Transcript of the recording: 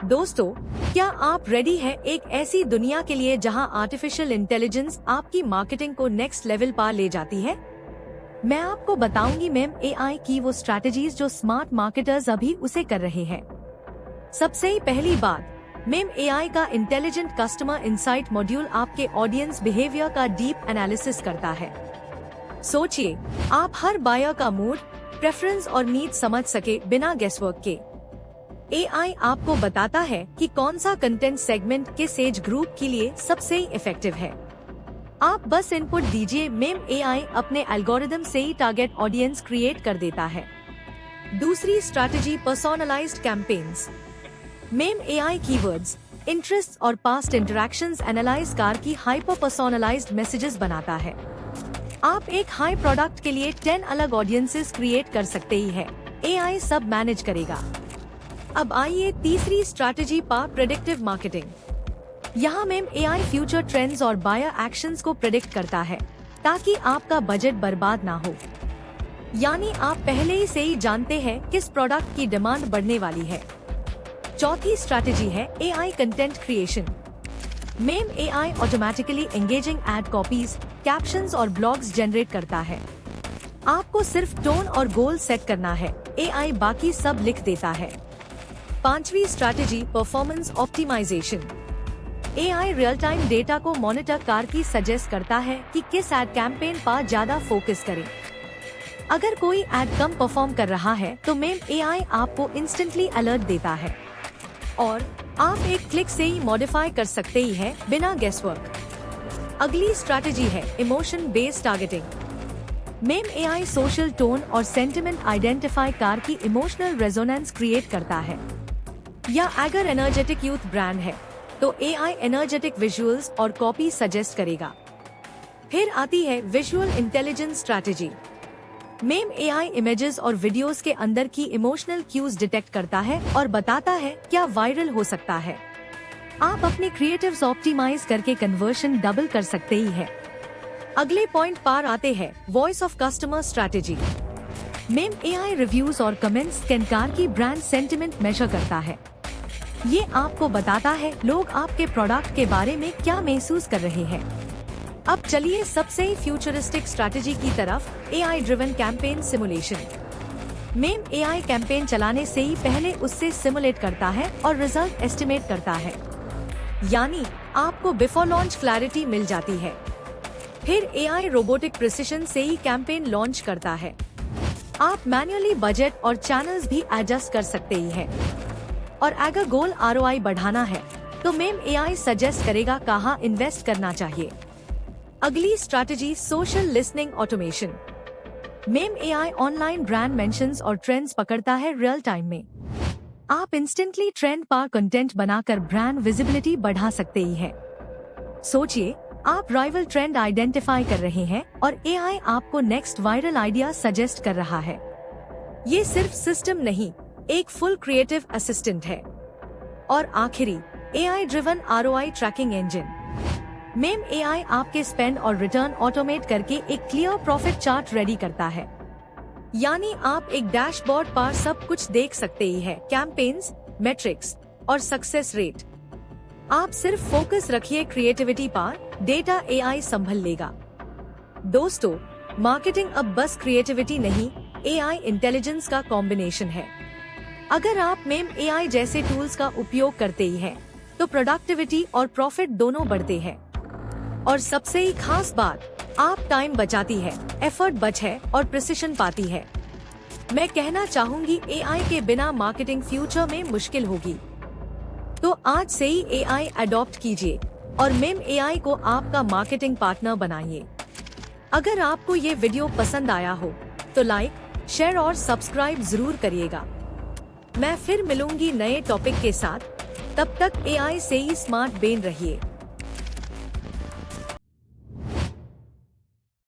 दोस्तों, क्या आप रेडी हैं एक ऐसी दुनिया के लिए जहां आर्टिफिशियल इंटेलिजेंस आपकी मार्केटिंग को नेक्स्ट लेवल पर ले जाती है? मैं आपको बताऊंगी मेम एआई की वो स्ट्रैटेजीज जो स्मार्ट मार्केटर्स अभी उसे कर रहे हैं। सबसे पहली बात, मेम एआई का इंटेलिजेंट कस्टमर इंसाइट मॉड्यूल आपके ऑडियंस बिहेवियर का डीप एनालिसिस करता है। सोचिए, आप हर बायर का मूड, प्रेफरेंस और नीड समझ सके बिना गेसवर्क के। एआई आपको बताता है कि कौन सा कंटेंट सेगमेंट किस एज ग्रुप के लिए सबसे इफेक्टिव है। आप बस इनपुट दीजिए, मेम एआई अपने एल्गोरिदम से ही टारगेट ऑडियंस क्रिएट कर देता है। दूसरी स्ट्रैटेजी, पर्सोनलाइज्ड कैंपेन्स। मेम एआई कीवर्ड्स, इंटरेस्ट और पास्ट इंटरैक्शंस एनालाइज कर की हाइपर पर्सोनलाइज्ड मैसेजेस बनाता है। आप एक हाई प्रोडक्ट के लिए 10 अलग ऑडियंसेस क्रिएट कर सकते ही है, एआई सब मैनेज करेगा। अब आइए तीसरी स्ट्रैटेजी पर, प्रेडिक्टिव मार्केटिंग। यहाँ मेम एआई फ्यूचर ट्रेंड्स और बायर एक्शंस को प्रेडिक्ट करता है ताकि आपका बजट बर्बाद ना हो। यानी आप पहले से ही जानते हैं किस प्रोडक्ट की डिमांड बढ़ने वाली है। चौथी स्ट्रैटेजी है AI content creation. Ma'am AI automatically engaging ad copies, captions और ब्लॉग्स जनरेट करता है। आपको सिर्फ टोन और गोल सेट करना है, एआई बाकी सब लिख देता है। पांचवी strategy, performance optimisation. AI real time data को मॉनिटर करके सजेस्ट करता है कि किस एड कैंपेन पर ज्यादा फोकस करें। अगर कोई एड कम परफॉर्म कर रहा है तो मेम एआई आपको इंस्टेंटली अलर्ट देता है और आप एक क्लिक से ही मॉडिफाई कर सकते ही है बिना गेसवर्क। अगली स्ट्रैटेजी है emotion based targeting. Ma'am AI social tone और सेंटिमेंट आइडेंटिफाई कर की इमोशनल रेजोनेंस क्रिएट करता है। या अगर एनर्जेटिक यूथ ब्रांड है तो एआई एनर्जेटिक विजुअल्स और कॉपी सजेस्ट करेगा। फिर आती है visual intelligence strategy. Ma'am AI images और वीडियोस के अंदर की इमोशनल क्यूज डिटेक्ट करता है और बताता है क्या वायरल हो सकता है। आप अपने क्रिएटिव्स ऑप्टिमाइज करके कन्वर्शन डबल कर सकते ही है। अगले पॉइंट पर आते हैं voice of customer strategy. Ma'am AI reviews और कमेंट्स स्कैन कर की ब्रांड सेंटिमेंट मेजर करता है। ये आपको बताता है लोग आपके प्रोडक्ट के बारे में क्या महसूस कर रहे हैं। अब चलिए सबसे फ्यूचरिस्टिक स्ट्रैटेजी की तरफ, AI driven campaign simulation. Ma'am AI campaign चलाने से ही पहले उससे सिमुलेट करता है और रिजल्ट एस्टिमेट करता है। यानी आपको बिफोर लॉन्च क्लैरिटी मिल जाती है। फिर एआई रोबोटिक प्रिसिशन से ही कैंपेन लॉन्च करता है। आप मैन्युअली बजट और चैनल्स भी एडजस्ट कर सकते ही है। और अगर गोल आरओआई बढ़ाना है तो मेम एआई सजेस्ट करेगा कहाँ इन्वेस्ट करना चाहिए। अगली strategy, social listening automation. Ma'am AI online brand mentions और ट्रेंड्स पकड़ता है रियल टाइम में। आप इंस्टेंटली ट्रेंड पर कंटेंट बनाकर ब्रांड विजिबिलिटी बढ़ा सकते ही है। सोचिए, आप राइवल ट्रेंड आइडेंटिफाई कर रहे हैं और एआई आपको नेक्स्ट वायरल आइडिया सजेस्ट कर रहा है। ये सिर्फ सिस्टम नहीं, एक फुल क्रिएटिव असिस्टेंट है। और आखिरी, AI driven ROI tracking engine. मेम एआई आपके स्पेंड और रिटर्न ऑटोमेट करके एक क्लियर प्रॉफिट चार्ट रेडी करता है। यानी आप एक डैशबोर्ड पर सब कुछ देख सकते ही है, कैंपेन्स, मेट्रिक्स और सक्सेस रेट। आप सिर्फ फोकस रखिए क्रिएटिविटी पर, डेटा एआई संभल लेगा। दोस्तों, मार्केटिंग अब बस क्रिएटिविटी नहीं, एआई इंटेलिजेंस का कॉम्बिनेशन है। अगर आप मेम एआई जैसे टूल्स का उपयोग करते ही हैं, तो प्रोडक्टिविटी और प्रॉफिट दोनों बढ़ते हैं। और सबसे ही खास बात, आप टाइम बचाती है, एफर्ट बच है और प्रिसिशन पाती है। मैं कहना चाहूंगी एआई के बिना मार्केटिंग फ्यूचर में मुश्किल होगी। तो आज से ही एआई अडॉप्ट कीजिए और मेम एआई को आपका मार्केटिंग पार्टनर बनाइए। अगर आपको ये वीडियो पसंद आया हो तो लाइक, शेयर और सब्सक्राइब जरूर करिएगा। मैं फिर मिलूंगी नए टॉपिक के साथ। तब तक एआई से ही स्मार्ट बेन रहिए।